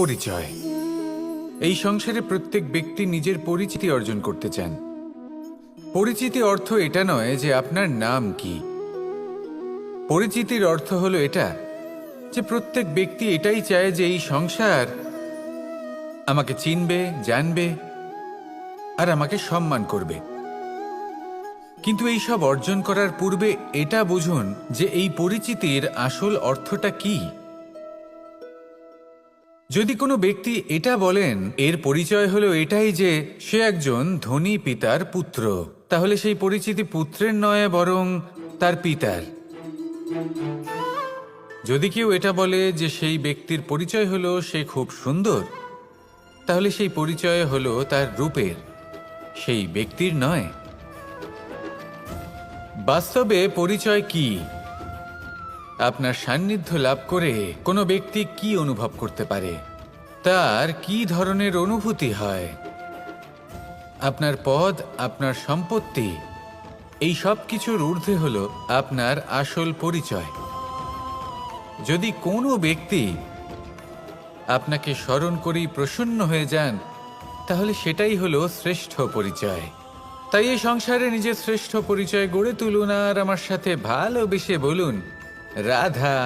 পরিচয়। এই সংসারে প্রত্যেক ব্যক্তি নিজের পরিচিতি অর্জন করতে চান। পরিচিতি অর্থ এটা নয় যে আপনার নাম কি। পরিচিতির অর্থ হলো এটা যে প্রত্যেক ব্যক্তি এটাই চায় যে এই সংসার আমাকে চিনবে, জানবে আর আমাকে সম্মান করবে। কিন্তু এই সব অর্জন করার পূর্বে এটা বুঝুন যে এই পরিচিতির আসল অর্থটা কি। যদি কোনো ব্যক্তি এটা বলেন এর পরিচয় হলো এটাই যে সে একজন ধনী পিতার পুত্র, তাহলে সেই পরিচিতি পুত্রের নয় বরং তার পিতার। যদি কেউ এটা বলে যে সেই ব্যক্তির পরিচয় হলো সে খুব সুন্দর, তাহলে সেই পরিচয় হলো তার রূপের, সেই ব্যক্তির নয়। বাস্তবে পরিচয় কি? আপনার সান্নিধ্য লাভ করে কোনো ব্যক্তি কি অনুভব করতে পারে, তার কি ধরনের অনুভূতি হয়, আপনার পদ, আপনার সম্পত্তি, এই সব কিছুর ঊর্ধ্বে হলো আপনার আসল পরিচয়। যদি কোনো ব্যক্তি আপনাকে স্মরণ করেই প্রসন্ন হয়ে যান, তাহলে সেটাই হলো শ্রেষ্ঠ পরিচয়। তাই এই সংসারে নিজের শ্রেষ্ঠ পরিচয় গড়ে তুলুন আর আমার সাথে ভালোবেসে বলুন রাধা।